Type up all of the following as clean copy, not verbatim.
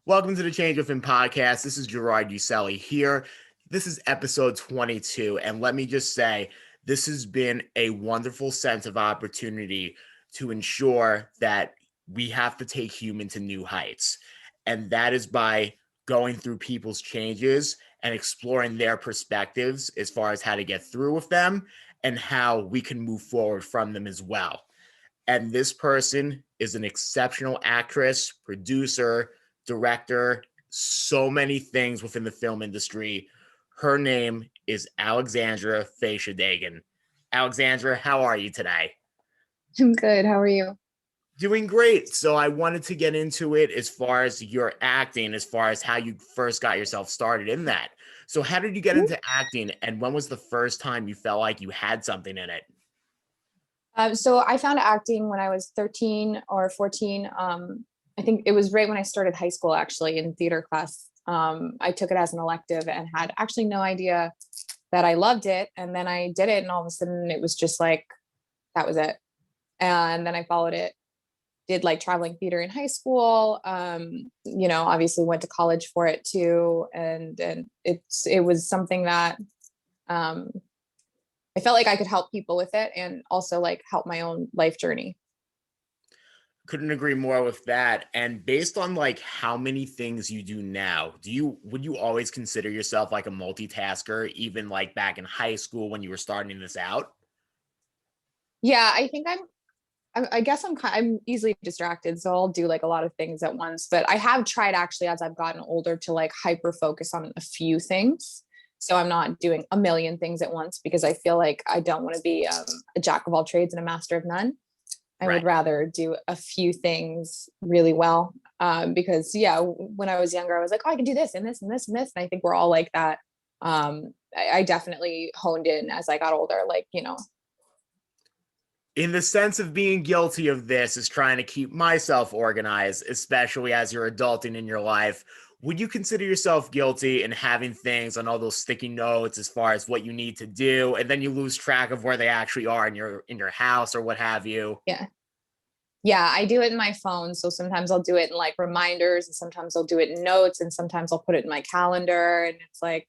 Welcome to the Change Within podcast. This is Gerard Uselli here. This is episode 22. And let me just say, this has been a wonderful sense of opportunity to ensure that we have to take human to new heights. And that is by going through people's changes and exploring their perspectives as far as how to get through with them and how we can move forward from them as well. And this person is an exceptional actress, producer, director, so many things within the film industry. Her name is Alexandra Faye Sadeghian. Alexandra, how are you today? I'm good. How are you? Doing great. So I wanted to get into it as far as your acting, as far as how you first got yourself started in that. So how did you get into acting, and when was the first time you felt like you had something in it? So I found acting when I was 13 or 14. I think it was right when I started high school, actually, in theater class. I took it as an elective and had actually no idea that I loved it. And then I did it, and all of a sudden it was just like, that was it. And then I followed it, did like traveling theater in high school. Obviously went to college for it too. And it was something that I felt like I could help people with it and also like help my own life journey. Couldn't agree more with that. And based on like how many things you do now, would you always consider yourself like a multitasker, even like back in high school when you were starting this out? Yeah, I think I guess I'm easily distracted, so I'll do like a lot of things at once. But I have tried actually as I've gotten older to like hyper focus on a few things. So I'm not doing a million things at once because I feel like I don't want to be a jack of all trades and a master of none. I Right. would rather do a few things really well. Because yeah, when I was younger, I was like, oh, I can do this and this and this and this. And I think we're all like that. I definitely honed in as I got older, In the sense of being guilty of this is trying to keep myself organized, especially as you're adulting in your life. Would you consider yourself guilty in having things on all those sticky notes as far as what you need to do, and then you lose track of where they actually are in your house or what have you? yeah. Yeah, I do it in my phone. So sometimes I'll do it in like reminders, and sometimes I'll do it in notes, and sometimes I'll put it in my calendar. And it's like,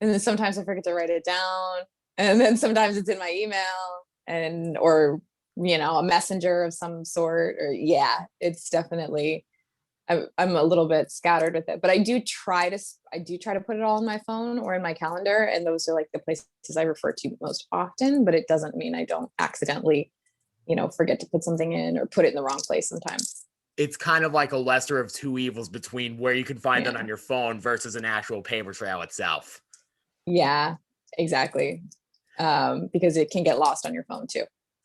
and then sometimes I forget to write it down. And then sometimes it's in my email or a messenger of some sort. Or yeah, it's definitely I'm a little bit scattered with it, but I do try to put it all in my phone or in my calendar. And those are like the places I refer to most often, but it doesn't mean I don't accidentally forget to put something in or put it in the wrong place sometimes. It's kind of like a lesser of two evils between where you can find it Yeah. on your phone versus an actual paper trail itself. Yeah, exactly. Because it can get lost on your phone too.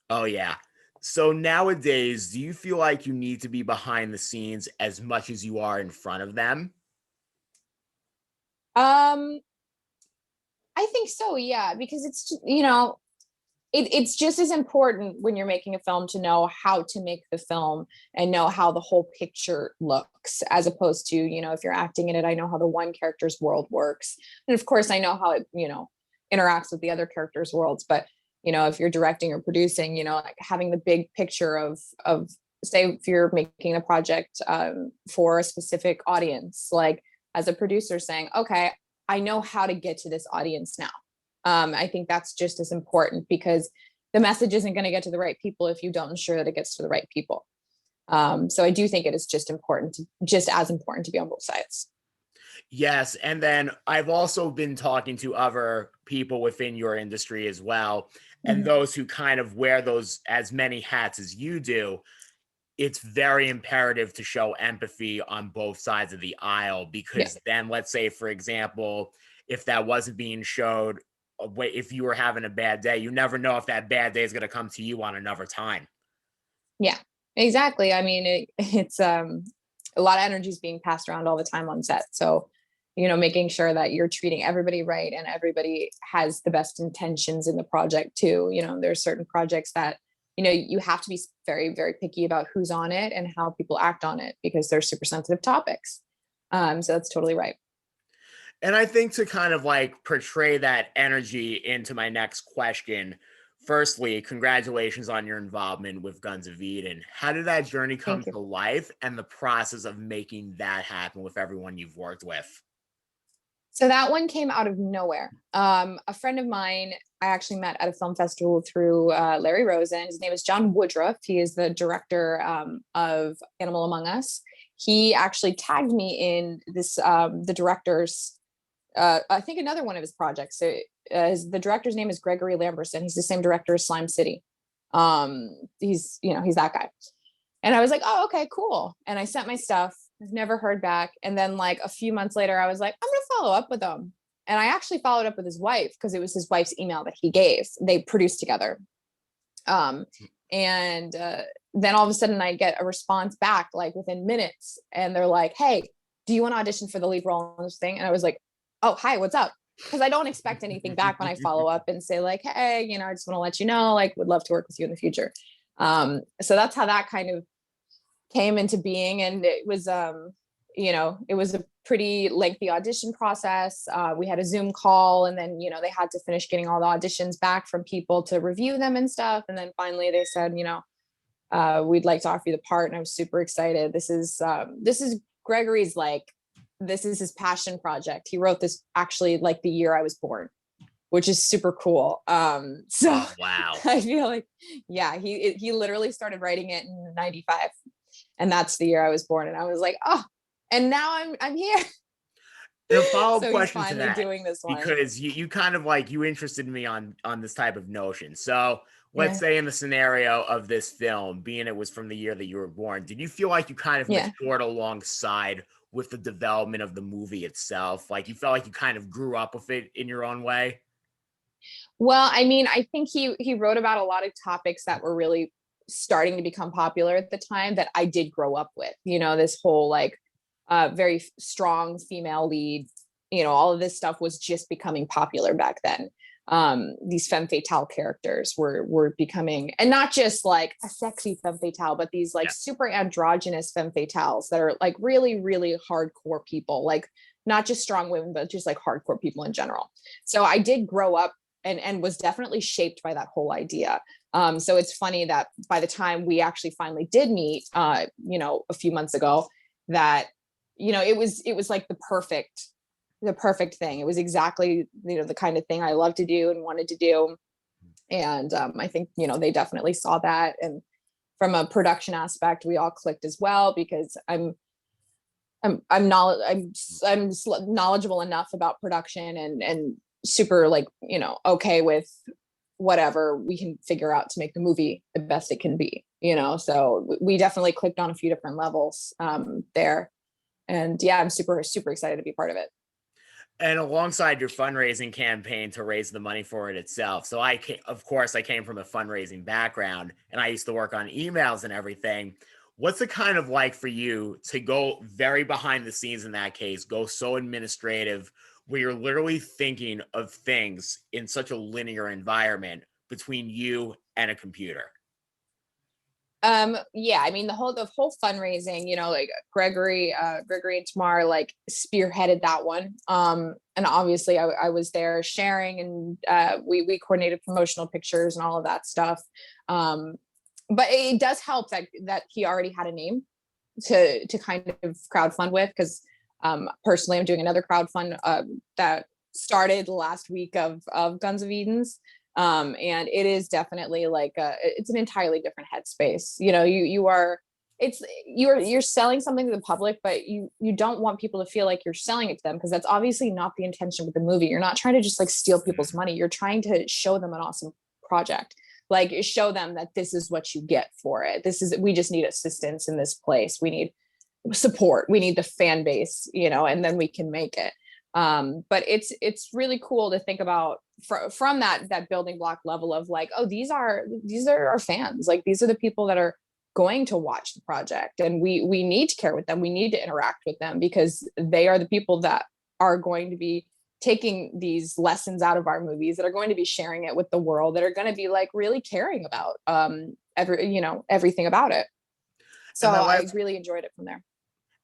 Oh, yeah. So nowadays, do you feel like you need to be behind the scenes as much as you are in front of them? Um, I think so, yeah, because it's just as important when you're making a film to know how to make the film and know how the whole picture looks, as opposed to, if you're acting in it, I know how the one character's world works. And of course, I know how it, interacts with the other characters' worlds. But, if you're directing or producing, like having the big picture of say, if you're making a project for a specific audience, like as a producer saying, okay, I know how to get to this audience now. I think that's just as important because the message isn't going to get to the right people if you don't ensure that it gets to the right people. So I do think it is just as important to be on both sides. Yes. And then I've also been talking to other people within your industry as well. And Mhm. those who kind of wear those as many hats as you do, it's very imperative to show empathy on both sides of the aisle, Yeah. because then let's say, for example, if that wasn't being showed, if you were having a bad day, you never know if that bad day is going to come to you on another time. Yeah, exactly. I mean, it's a lot of energy is being passed around all the time on set. So, making sure that you're treating everybody right and everybody has the best intentions in the project too. There's certain projects that, you have to be very, very picky about who's on it and how people act on it because they're super sensitive topics. So that's totally right. And I think to kind of like portray that energy into my next question, Firstly, congratulations on your involvement with Guns of Eden. How did that journey come Thank you. to life and the process of making that happen with everyone you've worked with? So that one came out of nowhere. A friend of mine I actually met at a film festival through Larry Rosen. His name is John Woodruff. He is the director of Animal Among Us. He actually tagged me in this, the director's, I think another one of his projects. So the director's name is Gregory Lamberson. He's the same director as Slime City. He's that guy. And I was like, oh, okay, cool. And I sent my stuff. I've never heard back. And then like a few months later, I was like, I'm gonna follow up with him. And I actually followed up with his wife because it was his wife's email that he gave. They produced together. And then all of a sudden I get a response back like within minutes. And they're like, hey, do you want to audition for the lead role in this thing? And I was like, oh, hi, what's up? Because I don't expect anything back when I follow up and say like, hey, I just want to let you know, like, would love to work with you in the future. So that's how that kind of came into being. And it was it was a pretty lengthy audition process. We had a Zoom call, and then they had to finish getting all the auditions back from people to review them and stuff. And then finally they said, we'd like to offer you the part. And I was super excited. This is Gregory's, like, this is his passion project. He wrote this actually like the year I was born, which is super cool. So Oh, wow. I feel like, yeah, he literally started writing it in 95. And that's the year I was born. And I was like, oh, and now I'm here. And a follow-up So he's question to finally that, doing this one. because you kind of like, you interested me on this type of notion. So let's Yeah. say in the scenario of this film, being it was from the year that you were born, did you feel like you kind of Yeah. matured alongside with the development of the movie itself? Like you felt like you kind of grew up with it in your own way? Well, I mean, I think he wrote about a lot of topics that were really starting to become popular at the time that I did grow up with. This whole like very strong female lead. All of this stuff was just becoming popular back then. These femme fatale characters were becoming, and not just like a sexy femme fatale, but these like super androgynous femme fatales that are like really, really hardcore people, like not just strong women, but just like hardcore people in general. So I did grow up and was definitely shaped by that whole idea. So it's funny that by the time we actually finally did meet, a few months ago, that, it was like the perfect thing. It was exactly, the kind of thing I love to do and wanted to do. And I think, they definitely saw that. And from a production aspect, we all clicked as well, because I'm knowledgeable enough about production and super like, okay with whatever we can figure out to make the movie the best it can be, so we definitely clicked on a few different levels there. And yeah, I'm super, super excited to be part of it. And alongside your fundraising campaign to raise the money for it itself. So I came from a fundraising background, and I used to work on emails and everything. What's it kind of like for you to go very behind the scenes in that case, go so administrative, where you're literally thinking of things in such a linear environment between you and a computer? Yeah, I mean the whole fundraising, like Gregory and Tamar like spearheaded that one. And obviously I was there sharing, and we coordinated promotional pictures and all of that stuff. But it does help that he already had a name to kind of crowdfund with, because personally I'm doing another crowdfund that started the last week of Guns of Eden's. And it is definitely like it's an entirely different headspace. You're selling something to the public, but you don't want people to feel like you're selling it to them, because that's obviously not the intention with the movie. You're not trying to just like steal people's money. You're trying to show them an awesome project, like show them that this is what you get for it. We just need assistance in this place. We need support. We need the fan base, and then we can make it. But it's really cool to think about from that building block level of like, oh, these are our fans. Like, these are the people that are going to watch the project, and we need to care with them. We need to interact with them, because they are the people that are going to be taking these lessons out of our movies, that are going to be sharing it with the world, that are going to be like really caring about everything about it. So I really enjoyed it from there.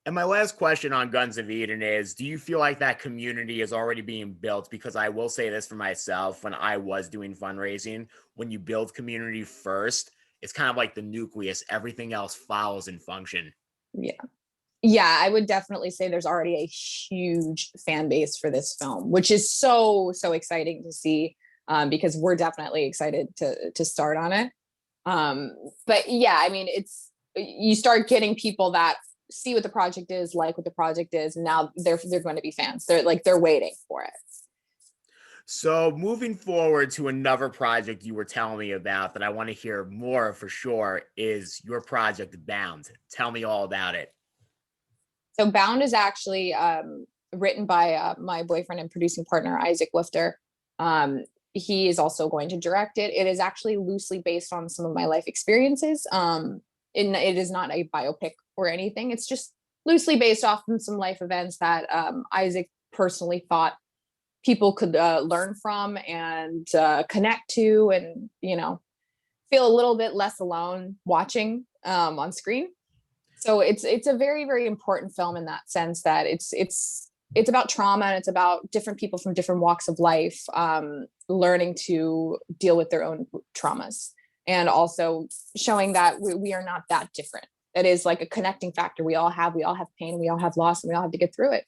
And my last question on Guns of Eden is, do you feel like that community is already being built? Because I will say this for myself, when I was doing fundraising, when you build community first, it's kind of like the nucleus. Everything else follows in function. Yeah. Yeah, I would definitely say there's already a huge fan base for this film, which is so exciting to see, because we're definitely excited to start on it. But yeah, I mean, you start getting people that see what the project is, like what the project is, and now they're going to be fans. They're waiting for it. So moving forward to another project you were telling me about that I want to hear more for sure is your project Bound. Tell me all about it. So Bound is actually written by my boyfriend and producing partner, Isaac Lifter. He is also going to direct it. It is actually loosely based on some of my life experiences. It is not a biopic or anything. It's just loosely based off of some life events that Isaac personally thought people could learn from and connect to, and feel a little bit less alone watching on screen. So it's a very, very important film in that sense, that it's about trauma, and it's about different people from different walks of life learning to deal with their own traumas, and also showing that we are not that different. It is like a connecting factor. We all have pain, we all have loss, and we all have to get through it.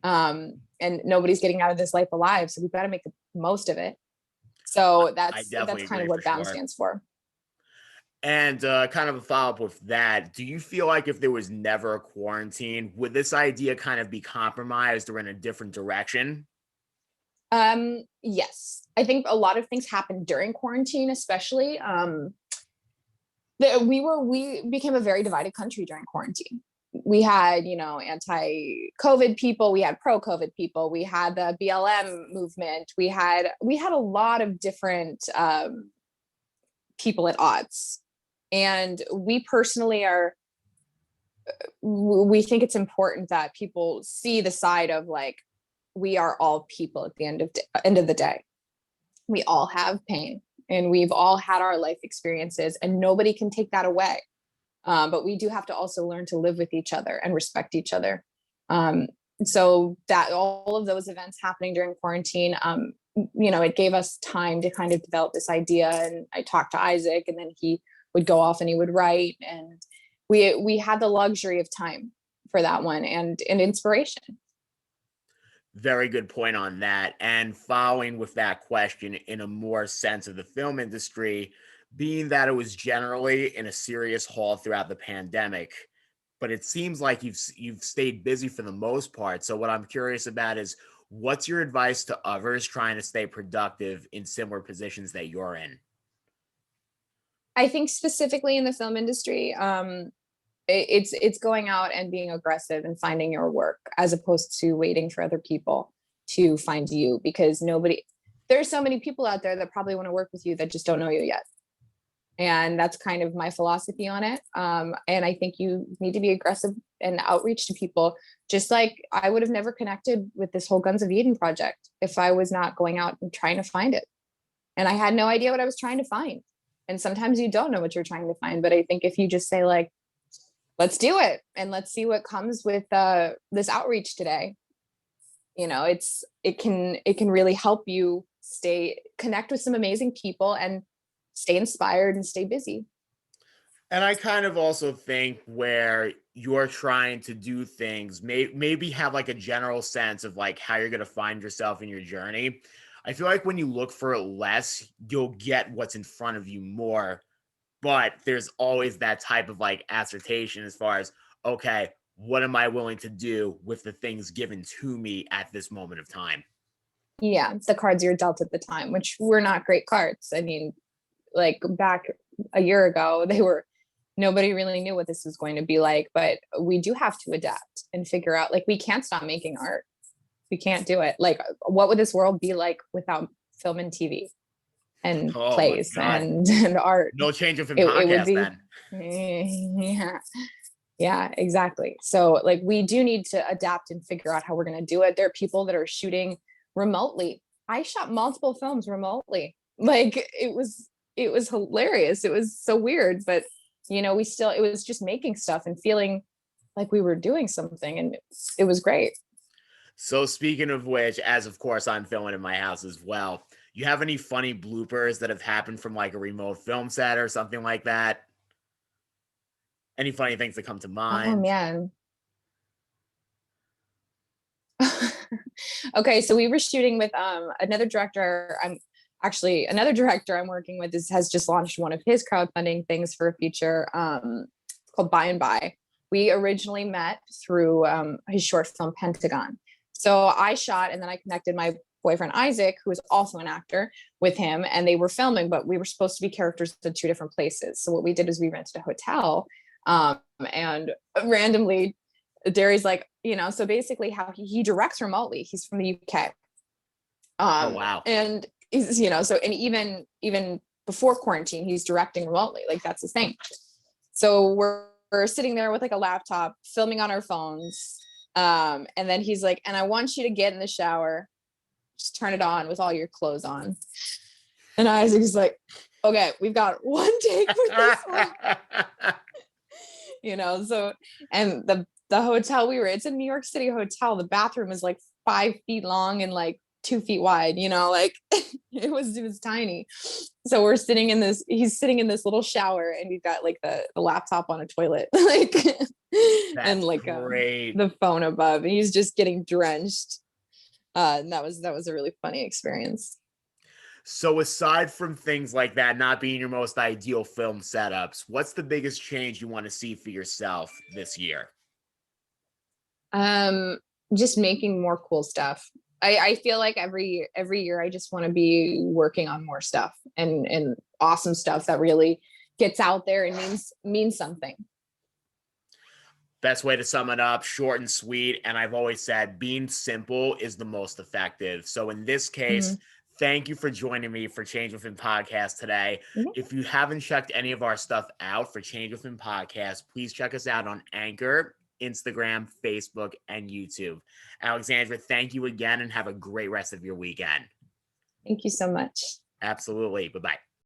And nobody's getting out of this life alive, so we've got to make the most of it. So that's kind of what Bound stands for. And kind of a follow-up with that, do you feel like if there was never a quarantine, would this idea kind of be compromised or in a different direction? Yes. I think a lot of things happened during quarantine, especially. We became a very divided country during quarantine. We had, anti-COVID people, we had pro-COVID people, we had the BLM movement, we had a lot of different people at odds. And we personally we think it's important that people see the side of, like, we are all people at the end of the day. We all have pain, and we've all had our life experiences, and nobody can take that away. But we do have to also learn to live with each other and respect each other. So that all of those events happening during quarantine, it gave us time to kind of develop this idea. And I talked to Isaac, and then he would go off and he would write, and we had the luxury of time for that one, and inspiration. Very good point on that. And following with that question, in a more sense of the film industry, being that it was generally in a serious halt throughout the pandemic, but it seems like you've stayed busy for the most part. So what I'm curious about is, what's your advice to others trying to stay productive in similar positions that you're in? I think specifically in the film industry, it's going out and being aggressive and finding your work, as opposed to waiting for other people to find you, because there's so many people out there that probably want to work with you that just don't know you yet. And that's kind of my philosophy on it. And I think you need to be aggressive and outreach to people. Just like I would have never connected with this whole Guns of Eden project if I was not going out and trying to find it. And I had no idea what I was trying to find. And sometimes you don't know what you're trying to find. But I think if you just say, like, let's do it, and let's see what comes with this outreach today, it can really help you connect with some amazing people and stay inspired and stay busy. And I kind of also think where you're trying to do things, maybe have like a general sense of like how you're going to find yourself in your journey. I feel like when you look for it less, you'll get what's in front of you more. But there's always that type of like assertion as far as, okay, what am I willing to do with the things given to me at this moment of time? Yeah, the cards you're dealt at the time, which were not great cards. I mean, like back a year ago, nobody really knew what this was going to be like, but we do have to adapt and figure out, like, we can't stop making art. We can't do it. Like, what would this world be like without film and TV and plays and art? No change of podcast then. Yeah, exactly. So like, we do need to adapt and figure out how we're going to do it. There are people that are shooting remotely. I shot multiple films remotely. Like, it was hilarious. It was so weird, but it was just making stuff and feeling like we were doing something, and it was great. So speaking of which, as of course I'm filming in my house as well, you have any funny bloopers that have happened from like a remote film set or something like that? Any funny things that come to Oh mind? man. Okay, so we were shooting with another director. Another director I'm working with has just launched one of his crowdfunding things for a feature called By and By. We originally met through his short film Pentagon. So I shot, and then I connected my boyfriend Isaac, who is also an actor, with him, and they were filming, but we were supposed to be characters in two different places. So what we did is we rented a hotel, and randomly Derry's like, so basically how he directs remotely. He's from the UK. Oh wow. And he's, so, and even before quarantine, he's directing remotely. Like that's his thing. So we're sitting there with like a laptop, filming on our phones. And then he's like, and I want you to get in the shower, just turn it on with all your clothes on. And Isaac's like, okay, we've got one take for this one. So, and the hotel we were, it's a New York City hotel. The bathroom is like 5 feet long and like 2 feet wide, like it was tiny. So he's sitting in this little shower, and we've got like the laptop on a toilet, like, and like the phone above, and he's just getting drenched. And that was a really funny experience. So aside from things like that not being your most ideal film setups, what's the biggest change you want to see for yourself this year? Just making more cool stuff. I feel like every year I just want to be working on more stuff and awesome stuff that really gets out there and means something. Best way to sum it up, short and sweet. And I've always said being simple is the most effective. So in this case, thank you for joining me for Change Within Podcast today. If you haven't checked any of our stuff out for Change Within Podcast, please check us out on Anchor, Instagram, Facebook, and YouTube. Alexandra, thank you again, and have a great rest of your weekend. Thank you so much. Absolutely. Bye-bye.